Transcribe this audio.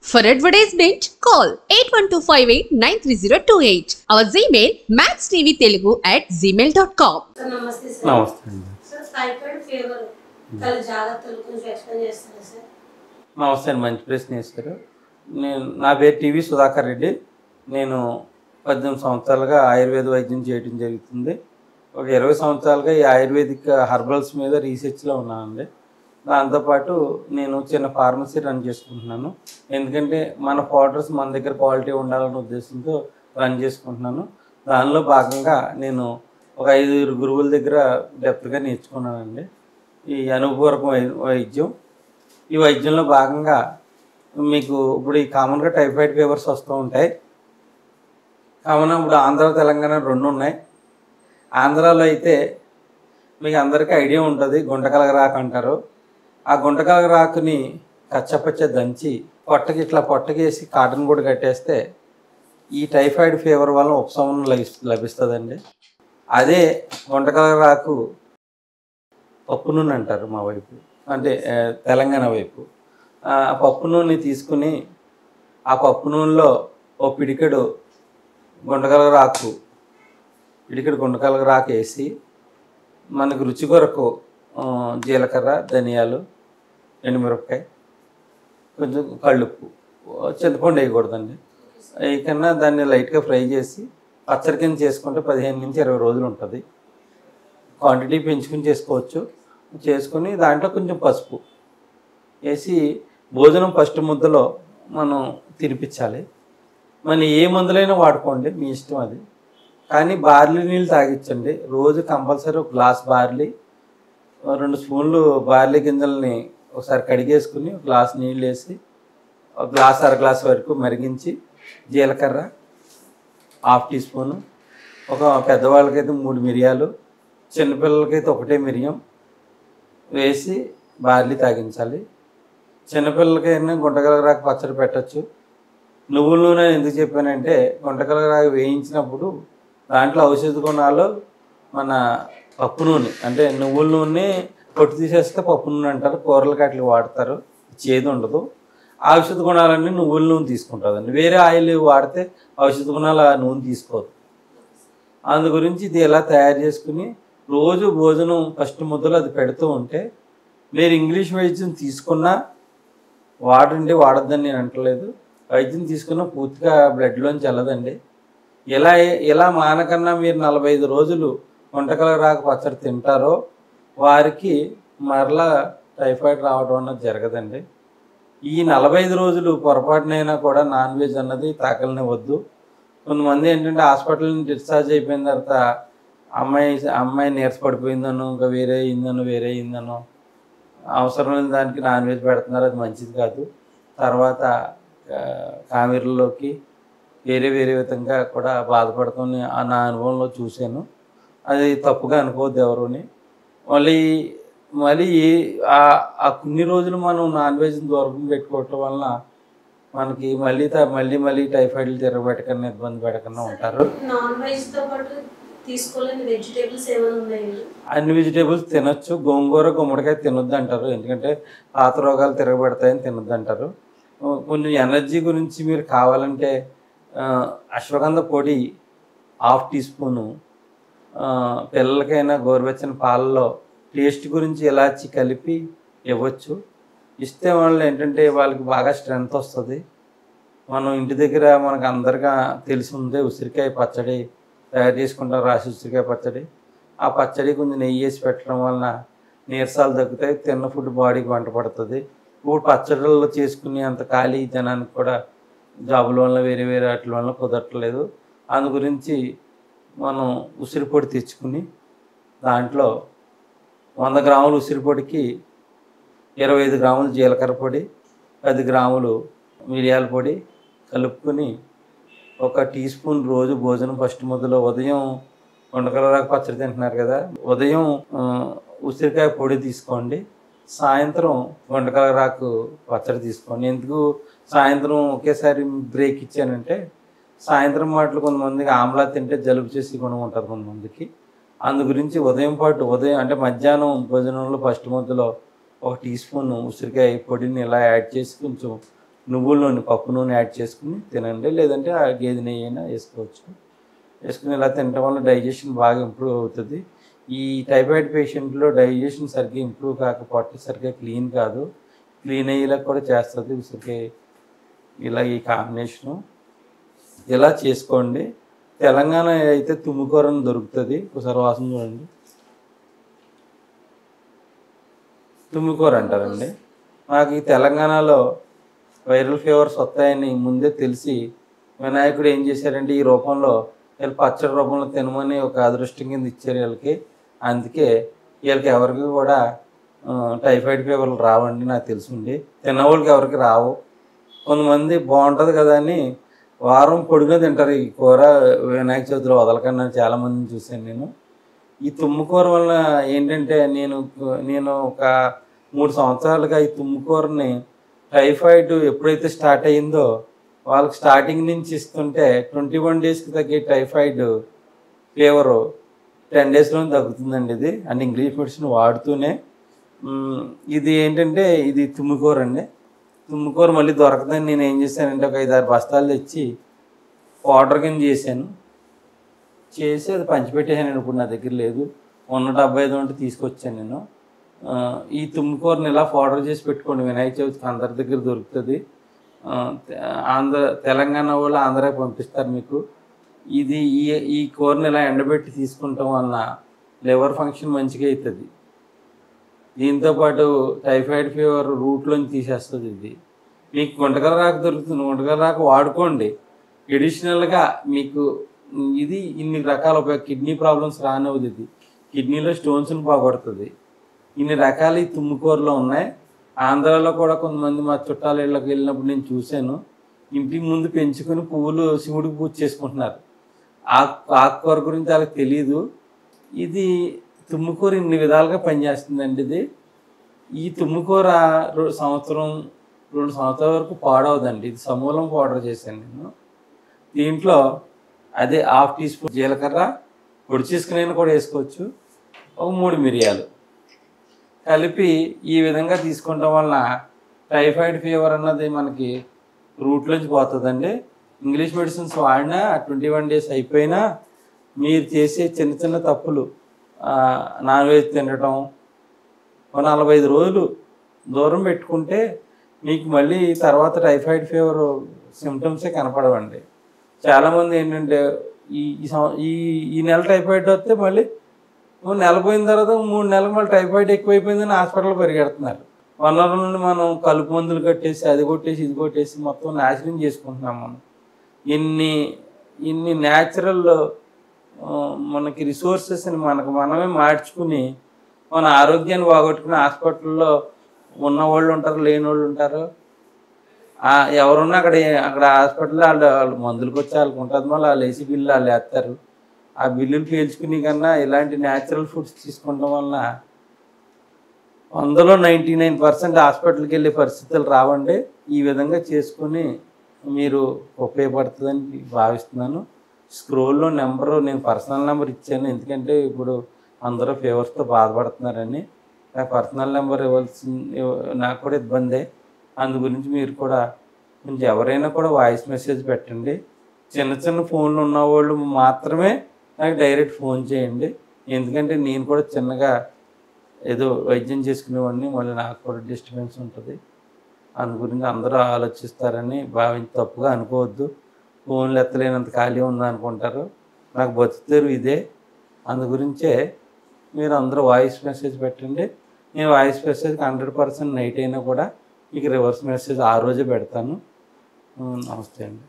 For advertisement, call 8125893028. Our Gmail maxtvtelugu@gmail.com. నమస్తే sir. నమస్తే అండి. సార్ టైఫాయిడ్ ఫీవర్ చాలా జాగ్రత్తలు కొంచెం ఎక్స్ప్లెయిన్ చేస్తారా సార్? నమస్తే అండి, మంచి ప్రశ్న వేశారు. నా పేరు టీవీ సుధాకర్ రెడ్డి. నేను 18 సంవత్సరాలుగా ఆయుర్వేద వైద్యం చేయడం జరుగుతుంది. ఒక 20 సంవత్సరాలుగా ఈ ఆయుర్వేదిక్ హర్బల్స్ మీద రీసెర్చ్లో ఉన్నానండి. దాంతోపాటు నేను చిన్న ఫార్మసీ రన్ చేసుకుంటున్నాను. ఎందుకంటే మన పౌడర్స్ మన దగ్గర క్వాలిటీ ఉండాలనే ఉద్దేశంతో రన్ చేసుకుంటున్నాను. దానిలో భాగంగా నేను ఒక 5 గురువుల దగ్గర డెప్త్గా నేర్చుకున్నానండి ఈ అనుభవపూర్వక వైద్యం. ఈ వైద్యంలో భాగంగా మీకు ఇప్పుడు ఈ కామన్గా టైఫాయిడ్ ఫీవర్స్ వస్తూ ఉంటాయి. కామన్గా ఇప్పుడు ఆంధ్ర తెలంగాణ 2 ఉన్నాయి. ఆంధ్రాలో అయితే మీకు అందరికీ ఐడియా ఉంటుంది, గుంటకలగరాకు అంటారు. ఆ గుంటకలగరాకుని కచ్చపచ్చ దంచి పొట్టకేసి కాటన్ కూడా కట్టేస్తే ఈ టైఫాయిడ్ ఫీవర్ వల్ల ఉపశమనం లభిస్తుందండి. అదే గుంటకలగరాకు పప్పు నూనె అంటారు మా వైపు, అంటే తెలంగాణ వైపు. ఆ పప్పు నూనె తీసుకుని ఆ పప్పు నూనెలో ఓ పిడికెడు గుంటకలగరాకు వేసి మనకు రుచి కొరకు జీలకర్ర, ధనియాలు, ఎండుమిరపకాయ, కొంచెం కళ్ళుప్పు, చింతపండు వేయకూడదండి. వేయకన్నా దాన్ని లైట్గా ఫ్రై చేసి పచ్చడి కింద చేసుకుంటే 15 నుంచి 20 రోజులు ఉంటుంది. క్వాంటిటీ పెంచుకుని చేసుకోవచ్చు. చేసుకుని దాంట్లో కొంచెం పసుపు వేసి భోజనం ఫస్ట్ ముద్దలో మనం తినిపించాలి. మన ఏ మందులైనా వాడుకోండి, మీ ఇష్టం అది. కానీ బార్లీ నీళ్ళు తాగించండి. రోజు కంపల్సరీ ఒక గ్లాస్ బార్లీ, 2 స్పూన్లు బార్లీ గింజల్ని ఒకసారి కడిగేసుకుని ఒక గ్లాస్ నీళ్ళు వేసి ఒక గ్లాస్ అర గ్లాస్ వరకు మరిగించి జీలకర్ర 1/2 టీ స్పూను, ఒక పెద్దవాళ్ళకైతే 3 మిరియాలు, చిన్నపిల్లలకైతే 1 మిరియం వేసి బార్లీ తాగించాలి. చిన్నపిల్లలకైనా గుంటకలగరాకు పచ్చడి పెట్టచ్చు. నువ్వుల నూనె ఎందుకు చెప్పానంటే గుంటకలగరాకు వేయించినప్పుడు దాంట్లో ఔషధ గుణాలు మన పప్పు నూనె, అంటే నువ్వుల నూనె పొట్టు తీసేస్తే పప్పు నూనె అంటారు. కూరలకి అట్లా వాడతారు, చేదు ఉండదు. ఔషధ గుణాలన్నీ నువ్వుల నూనె తీసుకుంటుందండి. వేరే ఆయిల్ వాడితే ఔషధ గుణాలు ఆ నూనె తీసుకోదు. అందు గురించి ఇది ఎలా తయారు చేసుకుని రోజు భోజనం ఫస్ట్ ముద్దలో అది పెడుతూ ఉంటే మీరు ఇంగ్లీష్ వైద్యం తీసుకున్నా వాడొద్దని నేను అంటలేదు. వైద్యం తీసుకున్న పూర్తిగా బ్లడ్లోంచి వెళ్ళదండి. ఎలా మానకన్నా మీరు 45 రోజులు గుంటకలగరాకు పచ్చడి తింటారో వారికి మరలా టైఫాయిడ్ రావడం అన్నది జరగదండి. ఈ 45 రోజులు పొరపాటునైనా కూడా నాన్ వెజ్ అన్నది తాకలనివ్వద్దు. కొంతమంది ఏంటంటే హాస్పిటల్ నుంచి డిశ్చార్జ్ అయిపోయిన తర్వాత అమ్మాయి నీరసపడిపోయిందనో, ఇంకా వేరే అయిందనో అవసరమైన దానికి నాన్ వెజ్ పెడుతున్నారు. అది మంచిది కాదు. తర్వాత కామెర్లలోకి వేరే విధంగా కూడా బాధపడుతుంది నా అనుభవంలో చూశాను. అది తప్పుగా అనుకోవద్దు ఎవరుని. మళ్ళీ ఆ కొన్ని రోజులు మనం నాన్ వెజ్ని దూరం పెట్టుకోవటం వలన మనకి మళ్ళీ టైఫాయిడ్లు తిరగబెట్టకన్నా ఇబ్బంది పెట్టకన్నా ఉంటారు. నాన్ వెజ్తో పాటు తీసుకోలేని వెజిటేబుల్స్ ఏమైనా ఉన్నాయండి? అన్ని వెజిటేబుల్స్ తినొచ్చు. గోంగూర, గుమ్మడికాయ తినొద్దు అంటారు, ఎందుకంటే పాత రోగాలు తిరగబెడతాయని తినొద్దు అంటారు. కొంచెం ఎనర్జీ గురించి మీరు కావాలంటే అశ్వగంధ పొడి 1/2 టీ స్పూను, పిల్లలకైనా గోరువెచ్చని పాలలో టేస్ట్ గురించి ఇలాచి కలిపి ఇవ్వచ్చు. ఇస్తే వాళ్ళు ఏంటంటే వాళ్ళకి బాగా స్ట్రెంగ్త్ వస్తుంది. మనం ఇంటి దగ్గర మనకు అందరిగా తెలిసి ఉంది ఉసిరికాయ పచ్చడి తయారు చేసుకుంటాం, రాసి ఉసిరికాయ పచ్చడి. ఆ పచ్చడి కొంచెం నెయ్యి వేసి పెట్టడం వలన నీరసాలు తగ్గుతాయి, తిన్న ఫుడ్ బాడీకి వంట పడుతుంది. ఇప్పుడు పచ్చడిలో చేసుకునే అంత ఖాళీ జనానికి కూడా జాబుల వల్ల వేరే వాటి వల్ల కుదరట్లేదు. అందు గురించి మనం ఉసిరి పొడి తెచ్చుకుని దాంట్లో 100 గ్రాములు ఉసిరి పొడికి 25 గ్రాములు జీలకర్ర పొడి, 10 గ్రాములు మిరియాల పొడి కలుపుకొని 1 టీ స్పూన్ రోజు భోజనం ఫస్ట్ ముద్దలో ఉదయం గుంటకలగరాకు పచ్చడి తింటున్నారు కదా, ఉదయం ఉసిరికాయ పొడి తీసుకోండి, సాయంత్రం గుంటకలగరాకు పచ్చడి తీసుకోండి. ఎందుకు సాయంత్రం ఒకేసారి బ్రేక్ ఇచ్చానంటే సాయంత్రం మాటలు కొంతమందికి ఆమ్లా తింటే జలుబు చేసి గుణం ఉంటుంది కొంతమందికి. అందు గురించి ఉదయం అంటే మధ్యాహ్నం భోజనంలో ఫస్ట్ ముద్దలో 1 టీ స్పూన్ ఉసిరికాయ పొడిని ఇలా యాడ్ చేసి కొంచెం నువ్వుల నూనె, పప్పు నూనె యాడ్ చేసుకుని తినండి. లేదంటే ఆ గేదె నెయ్యి అయినా వేసుకోవచ్చు. వేసుకుని ఇలా తినడం వల్ల డైజెషన్ బాగా ఇంప్రూవ్ అవుతుంది. ఈ టైఫాయిడ్ పేషెంట్లో డైజెషన్ సరిగ్గా ఇంప్రూవ్ కాకపోతే సరిగ్గా క్లీన్ కాదు, క్లీన్ అయ్యేలా కూడా చేస్తుంది. ఉసిరికాయ ఇలా ఈ కాంబినేషను ఇలా చేసుకోండి. తెలంగాణ అయితే తుమ్ముకూర అని దొరుకుతుంది. ఒకసారి వాసన చూడండి. తుమ్ముకూర అంటారండి. మాకు ఈ తెలంగాణలో వైరల్ ఫీవర్స్ వస్తాయని ముందే తెలిసి వినాయకుడు ఏం చేశారంటే ఈ రూపంలో వీళ్ళు పచ్చడి రూపంలో తినమని ఒక అదృష్టం కింద ఇచ్చారు వీళ్ళకి. అందుకే వీళ్ళకి ఎవరికి కూడా టైఫాయిడ్ ఫీవర్లు రావండి. నాకు తెలుసుండి తిన్నవాళ్ళకి ఎవరికి రావు. కొంతమంది బాగుంటుంది కదా అని వారం పొడిగా తింటారు ఈ కూర, వినాయక చవితిలో వదలకుండా చాలామందిని చూశాను నేను. ఈ తుమ్ముకూర వల్ల ఏంటంటే నేను ఒక 3 సంవత్సరాలుగా ఈ తుమ్ముకూరని టైఫాయిడ్ ఎప్పుడైతే స్టార్ట్ అయ్యిందో వాళ్ళకి స్టార్టింగ్ నుంచి ఇస్తుంటే 21 డేస్కి తగ్గే టైఫాయిడ్ ఫీవరు 10 డేస్లోనే తగ్గుతుందండి. ఇది అంటే ఇంగ్లీష్ మెడిసిన్ వాడుతూనే. ఇది ఏంటంటే ఇది తుమ్ముకూర అండి. తుమ్ముకూర మళ్ళీ దొరకదని నేను ఏం చేశానంటే ఒక 5-6 బస్తాలు తెచ్చి పౌడర్ కింద చేసి అది పంచిపెట్టేసాను. ఇప్పుడు నా దగ్గర లేదు, 175 ఉంటే తీసుకొచ్చాను నేను. ఈ తుమ్ముకూరని ఇలా పౌడర్ చేసి పెట్టుకోండి. వినాయక చవితికి అందరి దగ్గర దొరుకుతుంది. తెలంగాణ వాళ్ళు ఆంధ్రాకి పంపిస్తారు మీకు. ఇది ఈ కూరని ఇలా ఎండబెట్టి తీసుకుంటాం వలన లివర్ ఫంక్షన్ మంచిగా అవుతుంది. దీంతోపాటు టైఫాయిడ్ ఫీవర్ రూట్లోంచి తీసేస్తుంది. ఇది మీకు గుంటకల రాకు దొరుకుతుంది, గుంటకల రాకు వాడుకోండి. ఎడిషనల్గా మీకు ఇది ఇన్ని రకాల కిడ్నీ ప్రాబ్లమ్స్ రానివ్వదు. ఇది కిడ్నీలో స్టోన్స్ని పోగొడుతుంది. ఇన్ని రకాలు ఈ తుమ్ముకూరలో ఉన్నాయి. ఆంధ్రాలో కూడా కొంతమంది మా చుట్టాల ఇళ్ళకి వెళ్ళినప్పుడు నేను చూశాను. ఇంటి ముందు పెంచుకొని పువ్వులు శివుడికి పూజ చేసుకుంటున్నారు. ఆకుకూర గురించి వాళ్ళకి తెలియదు. ఇది తుమ్ముకూర ఇన్ని విధాలుగా పనిచేస్తుందండి. ఈ తుమ్ముకూర 2 సంవత్సరాల వరకు పాడవదండి. ఇది సమూలం పౌడర్ చేశాను నేను. దీంట్లో అదే 1/2 టీ స్పూన్ జీలకర్ర పొడి చేసుకుని కూడా వేసుకోవచ్చు. ఒక 3 మిరియాలు కలిపి ఈ విధంగా తీసుకోవడం వలన టైఫాయిడ్ ఫీవర్ అన్నది మనకి రూట్లోంచి పోతుందండి. ఇంగ్లీష్ మెడిసిన్స్ వాడినా 21 డేస్ అయిపోయినా మీరు చేసే చిన్న చిన్న తప్పులు, నాన్ వెజ్ తినడం 45 రోజులు దూరం పెట్టుకుంటే మీకు మళ్ళీ తర్వాత టైఫాయిడ్ ఫీవర్ సిమ్టమ్సే కనపడవండి. చాలామంది ఏంటంటే ఈ నెల టైఫాయిడ్ వస్తే మళ్ళీ నెల పోయిన తర్వాత 3 నెలలకు మళ్ళీ టైఫాయిడ్ ఎక్కువైపోయిందని హాస్పిటల్ పరిగెడుతున్నారు. వనరుల నుండి మనం కలుపు మందులు కట్టేసి అది కొట్టేసి ఇది కొట్టేసి మొత్తం నాశనం చేసుకుంటున్నాం. మనం ఇన్ని న్యాచురల్ మనకి రిసోర్సెస్ని మనమే మార్చుకుని మన ఆరోగ్యాన్ని బాగొట్టుకుని హాస్పిటల్లో ఉన్నవాళ్ళు ఉంటారు, లేని వాళ్ళు ఉంటారు. ఎవరున్నా అక్కడ హాస్పిటల్లో వాళ్ళు మందులకు వచ్చి వాళ్ళకి ఉంటుంది. మళ్ళీ వాళ్ళు వేసి బిల్లు వాళ్ళు వేస్తారు. ఆ బిల్లులు పీల్చుకుని కన్నా ఇలాంటి న్యాచురల్ ఫుడ్స్ తీసుకోవడం వలన 100లో 99% హాస్పిటల్కి వెళ్ళే పరిస్థితులు రావండి. ఈ విధంగా చేసుకుని మీరు ఉపయోగపడుతుందని భావిస్తున్నాను. స్క్రోల్లో నేను పర్సనల్ నెంబర్ ఇచ్చాను. ఎందుకంటే ఇప్పుడు అందరూ ఫీవర్స్తో బాధపడుతున్నారని. నాకు పర్సనల్ నెంబర్ నాకు కూడా ఇబ్బందే. అందు గురించి మీరు కూడా కొంచెం ఎవరైనా కూడా వాయిస్ మెసేజ్ పెట్టండి. చిన్న ఫోన్లు ఉన్నవాళ్ళు మాత్రమే నాకు డైరెక్ట్ ఫోన్ చేయండి. ఎందుకంటే నేను కూడా చిన్నగా ఏదో వైద్యం చేసుకునేవాడిని, మళ్ళీ నాకు కూడా డిస్టర్బెన్స్ ఉంటుంది. అందు గురించి అందరూ ఆలోచిస్తారని తప్పుగా అనుకోవద్దు. ఫోన్లు ఎత్తలేనంత ఖాళీ ఉందనుకుంటారు. నాకు బతుకుతారు ఇదే. అందు గురించే మీరు అందరూ వాయిస్ మెసేజ్ పెట్టండి. నేను వాయిస్ మెసేజ్కి 100% నైట్ అయినా కూడా మీకు రివర్స్ మెసేజ్ ఆ రోజే పెడతాను. నమస్తే అండి.